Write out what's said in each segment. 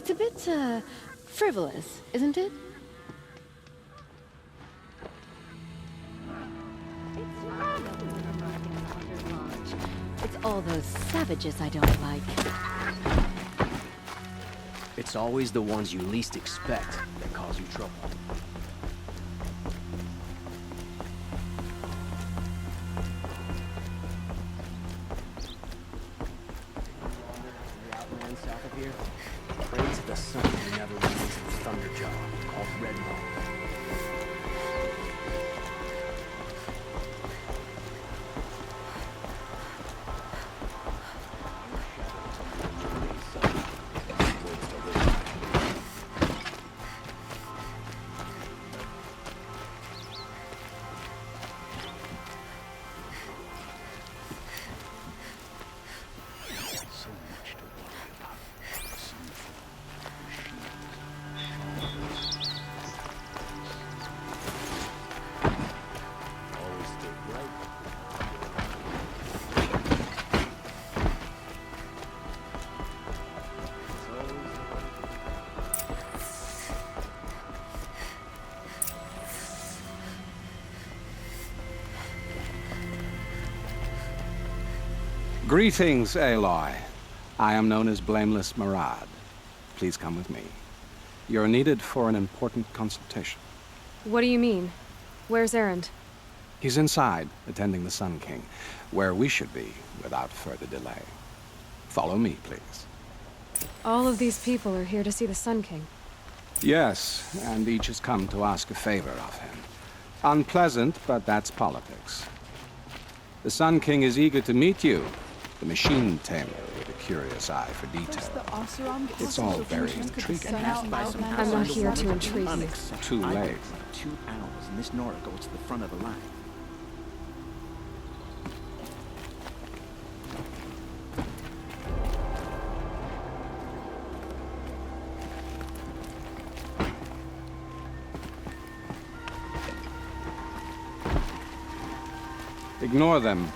It's a bit, frivolous, isn't it? It's all those savages I don't like. It's always the ones you least expect that cause you trouble. The outland south of here prays to the sun who never releases its thunderjaw, called revolves. Greetings, Aloy. I am known as Blameless Marad. Please come with me. You're needed for an important consultation. What do you mean? Where's Erend? He's inside, attending the Sun King, where we should be without further delay. Follow me, please. All of these people are here to see the Sun King. Yes, and each has come to ask a favor of him. Unpleasant, but that's politics. The Sun King is eager to meet you, the machine tamer with a curious eye for detail. It's all very intriguing. I'm not here to intrigue you. Too late. 2 hours, and this Nora goes to the front of the line. Ignore them.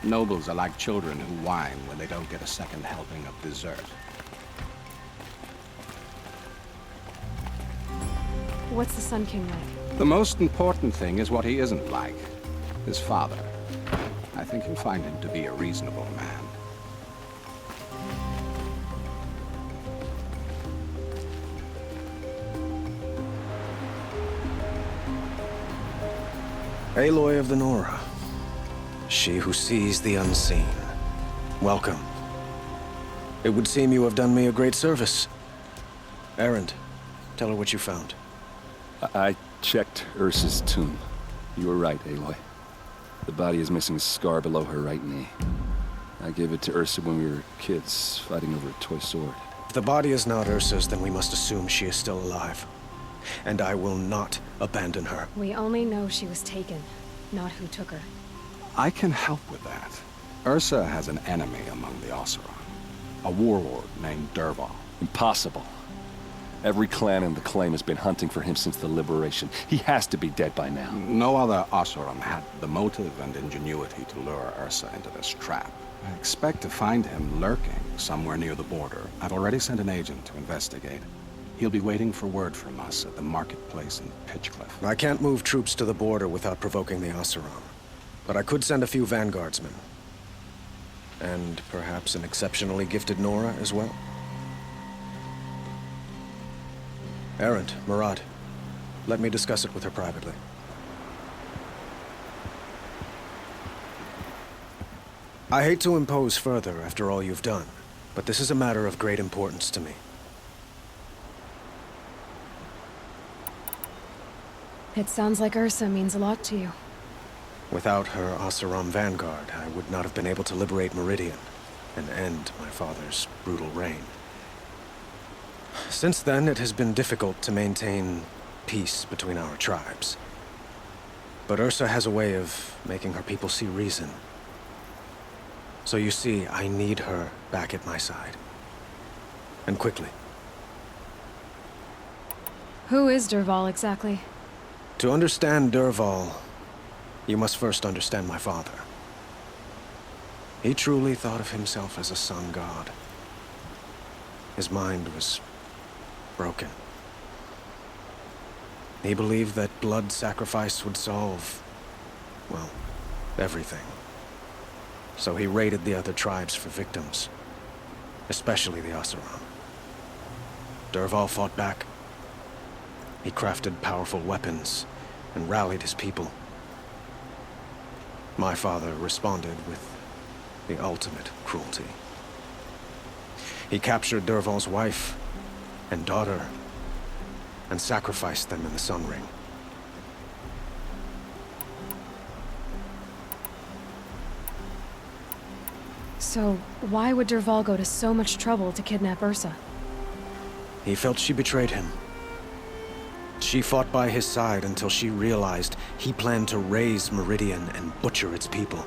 Nobles are like children who whine when they don't get a second helping of dessert. What's the Sun King like? The most important thing is what he isn't like. His father. I think you'll find him to be a reasonable man. Aloy of the Nora. She who sees the unseen. Welcome. It would seem you have done me a great service. Erend, tell her what you found. I checked Ursa's tomb. You were right, Aloy. The body is missing a scar below her right knee. I gave it to Ursa when we were kids, fighting over a toy sword. If the body is not Ursa's, then we must assume she is still alive. And I will not abandon her. We only know she was taken, not who took her. I can help with that. Ursa has an enemy among the Oseram. A warlord named Dervalhs. Impossible. Every clan in the claim has been hunting for him since the liberation. He has to be dead by now. No other Oseram had the motive and ingenuity to lure Ursa into this trap. I expect to find him lurking somewhere near the border. I've already sent an agent to investigate. He'll be waiting for word from us at the marketplace in Pitchcliff. I can't move troops to the border without provoking the Oseram. But I could send a few vanguardsmen. And perhaps an exceptionally gifted Nora as well. Erend, Marad, let me discuss it with her privately. I hate to impose further after all you've done, but this is a matter of great importance to me. It sounds like Ursa means a lot to you. Without her Oseram vanguard, I would not have been able to liberate Meridian and end my father's brutal reign. Since then, it has been difficult to maintain peace between our tribes. But Ursa has a way of making her people see reason. So you see, I need her back at my side. And quickly. Who is Dervalhs exactly? To understand Dervalhs, you must first understand my father. He truly thought of himself as a sun god. His mind was broken. He believed that blood sacrifice would solve, well, everything. So he raided the other tribes for victims, especially the Oseram. Dervahl fought back. He crafted powerful weapons and rallied his people. My father responded with the ultimate cruelty. He captured Dervahl's wife and daughter and sacrificed them in the Sun Ring. So, why would Dervahl go to so much trouble to kidnap Ursa? He felt she betrayed him. She fought by his side until she realized he planned to raise Meridian and butcher its people.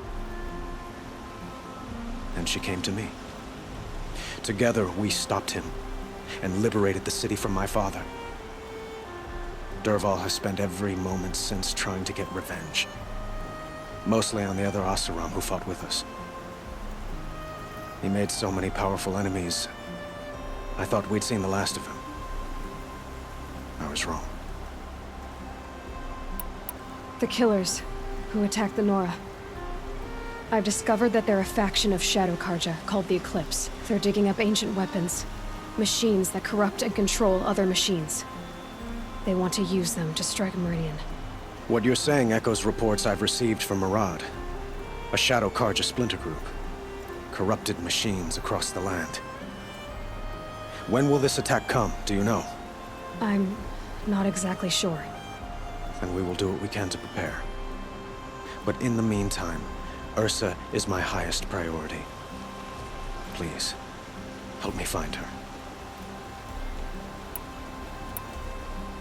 Then she came to me. Together, we stopped him and liberated the city from my father. Dervahl has spent every moment since trying to get revenge. Mostly on the other Oseram who fought with us. He made so many powerful enemies, I thought we'd seen the last of him. I was wrong. The killers who attacked the Nora. I've discovered that they're a faction of Shadow Karja called the Eclipse. They're digging up ancient weapons. Machines that corrupt and control other machines. They want to use them to strike Meridian. What you're saying echoes reports I've received from Murad, a Shadow Karja splinter group. Corrupted machines across the land. When will this attack come, do you know? I'm not exactly sure. Then we will do what we can to prepare. But in the meantime, Ursa is my highest priority. Please, help me find her.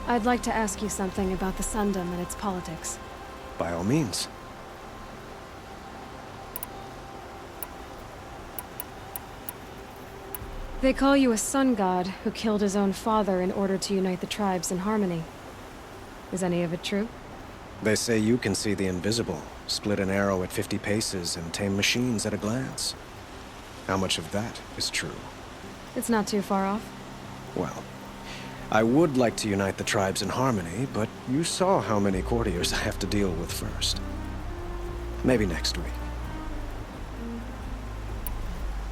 I'd like to ask you something about the Sundom and its politics. By all means. They call you a sun god who killed his own father in order to unite the tribes in harmony. Is any of it true? They say you can see the invisible, split an arrow at 50 paces, and tame machines at a glance. How much of that is true? It's not too far off. Well, I would like to unite the tribes in harmony, but you saw how many courtiers I have to deal with first. Maybe next week.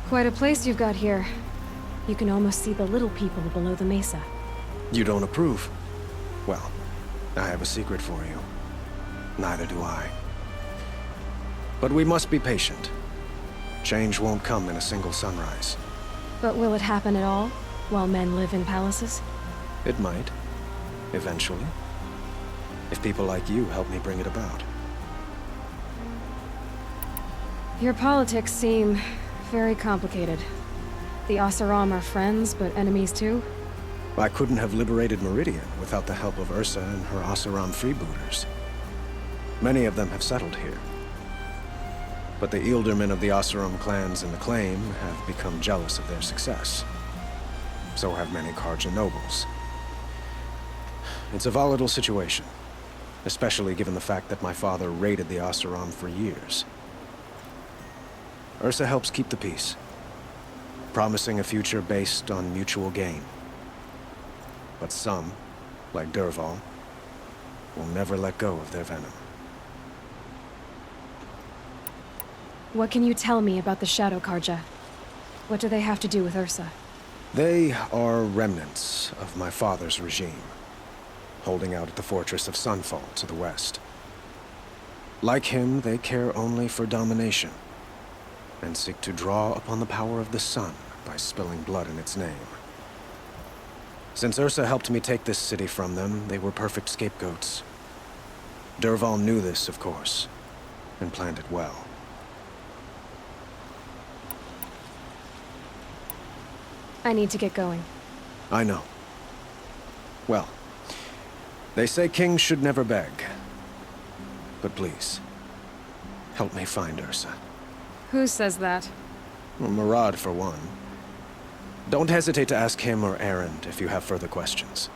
Quite a place you've got here. You can almost see the little people below the mesa. You don't approve? Well, I have a secret for you. Neither do I. But we must be patient. Change won't come in a single sunrise. But will it happen at all, while men live in palaces? It might. Eventually. If people like you help me bring it about. Your politics seem very complicated. The Oseram are friends, but enemies too? I couldn't have liberated Meridian without the help of Ursa and her Oseram freebooters. Many of them have settled here. But the Ealdormen of the Oseram clans in the claim have become jealous of their success. So have many Karja nobles. It's a volatile situation, especially given the fact that my father raided the Oseram for years. Ursa helps keep the peace, promising a future based on mutual gain. But some, like Dervahl, will never let go of their venom. What can you tell me about the Shadow Karja? What do they have to do with Ursa? They are remnants of my father's regime, holding out at the fortress of Sunfall to the west. Like him, they care only for domination, and seek to draw upon the power of the sun by spilling blood in its name. Since Ursa helped me take this city from them, they were perfect scapegoats. Dervahl knew this, of course, and planned it well. I need to get going. I know. Well, they say kings should never beg. But please, help me find Ursa. Who says that? Well, Murad, for one. Don't hesitate to ask him or Erend if you have further questions.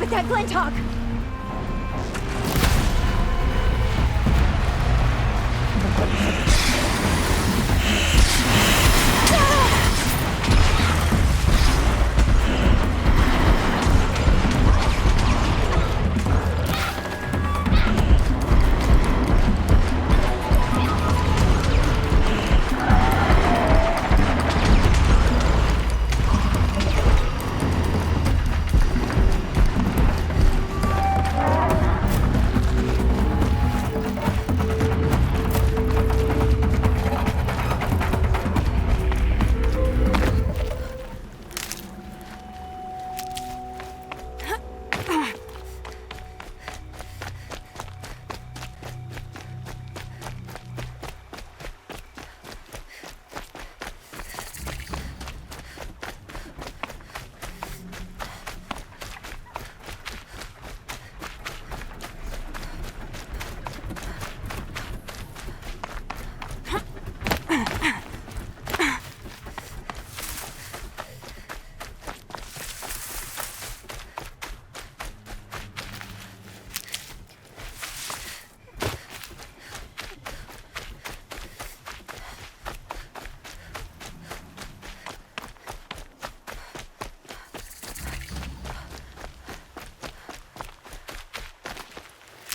at that glint hawk!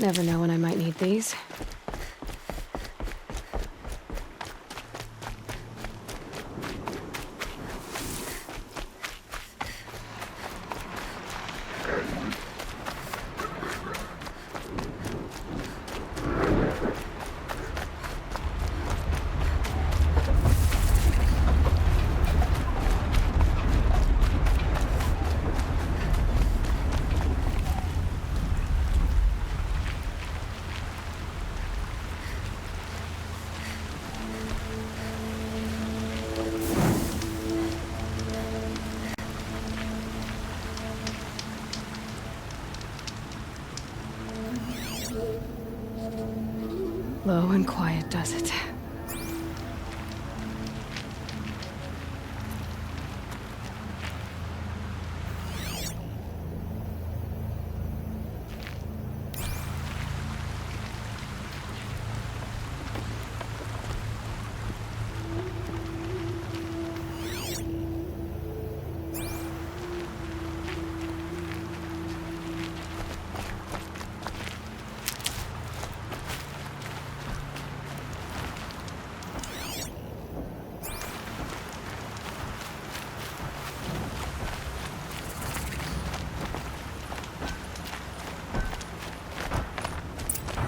Never know when I might need these. Low and quiet does it.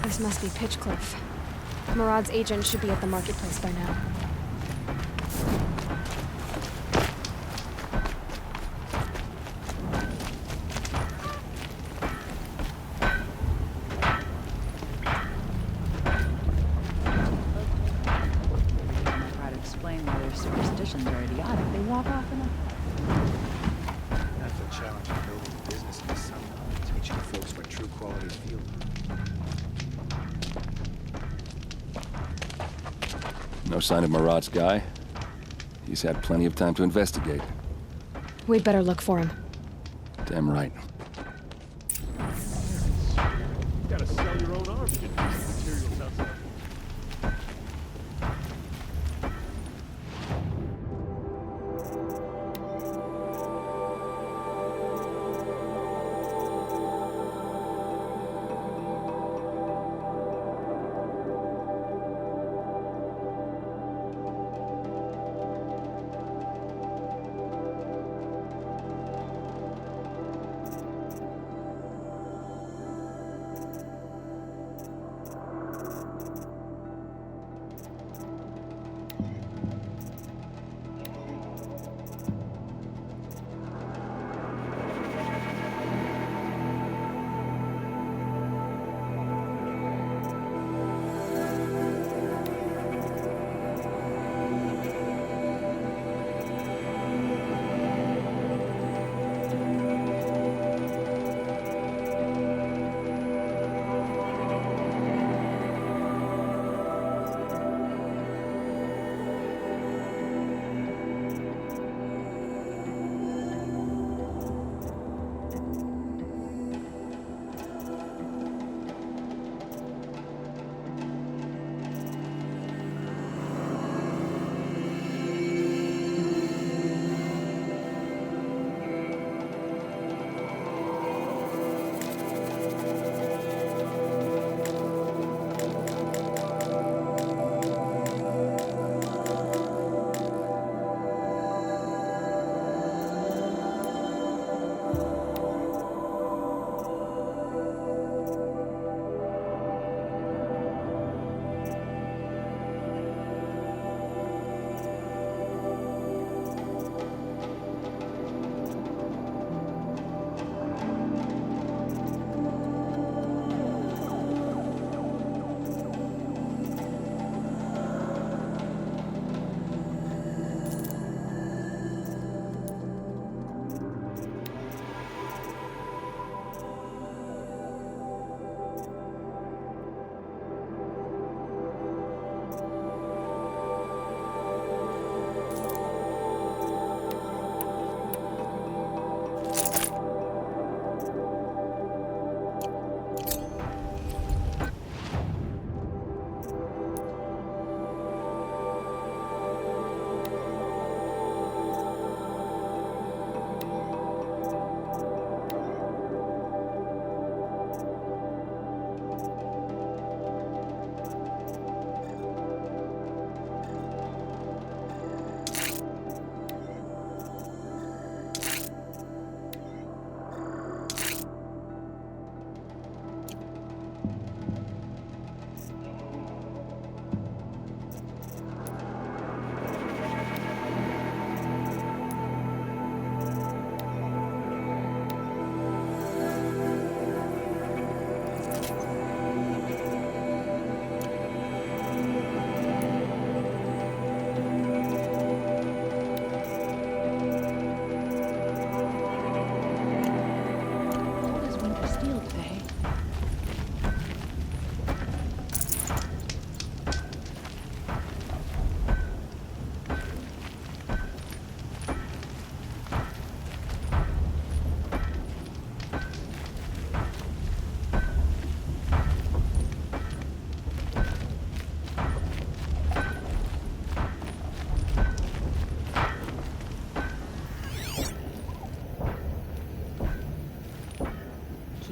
This must be Pitchcliff. Murad's agent should be at the marketplace by now. Try to explain why their superstitions are idiotic. They walk off in a... That's the challenge of building a business in the sun. Teaching folks what true quality feel. No sign of Murad's guy. He's had plenty of time to investigate. We'd better look for him. Damn right. You gotta sell your own arms to get these materials outside.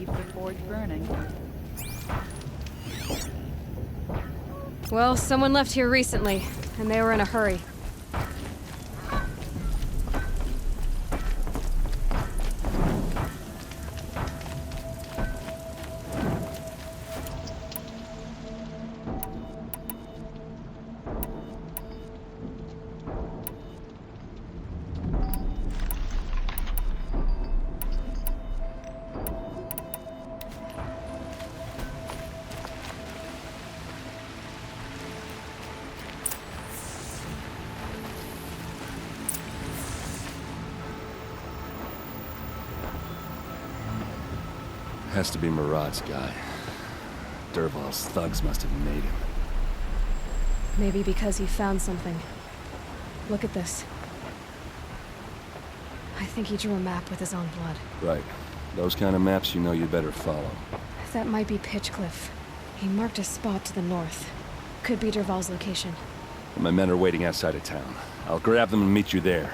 keep the forge burning. Well, someone left here recently, and they were in a hurry. Has to be Murad's guy. Dervalhs thugs must have made him. Maybe because he found something. Look at this. I think he drew a map with his own blood. Right. Those kind of maps you know you better follow. That might be Pitchcliff. He marked a spot to the north. Could be Dervalh's location. My men are waiting outside of town. I'll grab them and meet you there.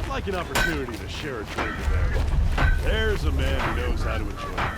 I'd like an opportunity to share a drink with them. There's a man who knows how to enjoy it.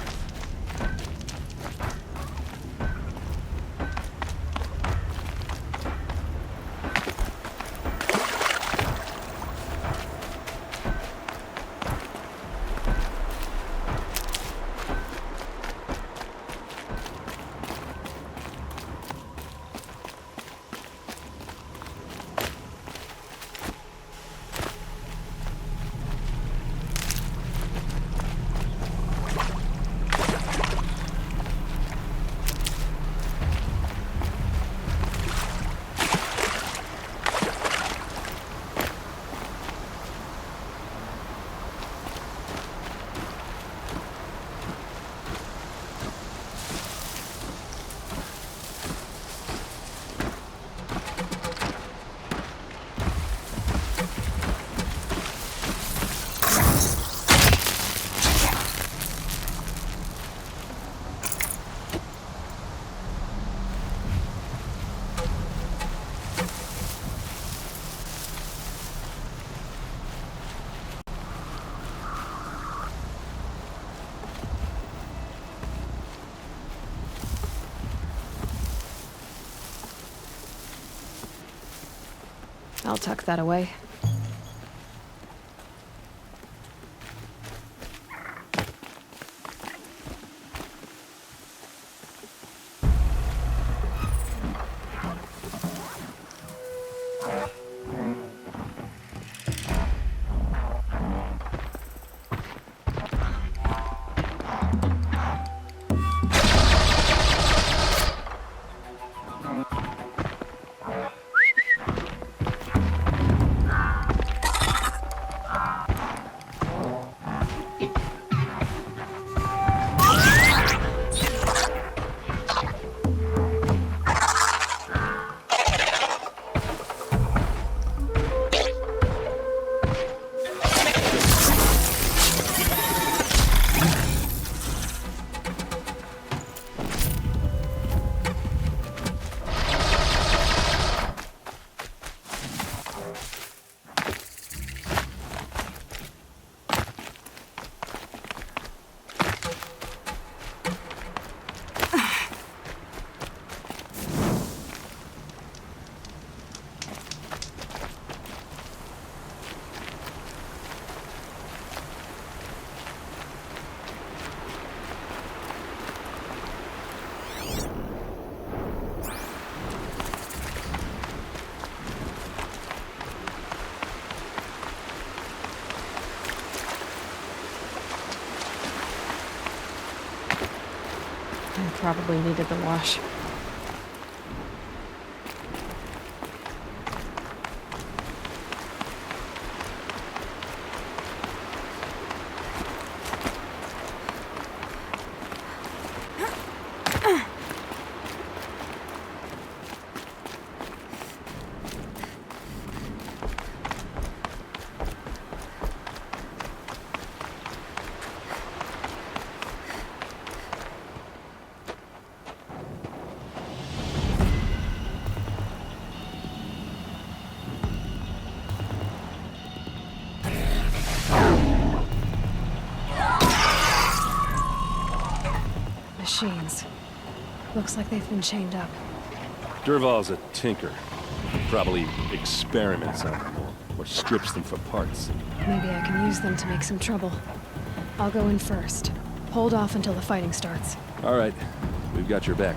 I'll tuck that away. I probably needed the wash. machines. Looks like they've been chained up. Dervalh's a tinker. Probably experiments on them or strips them for parts. Maybe I can use them to make some trouble. I'll go in first. Hold off until the fighting starts. All right, we've got your back.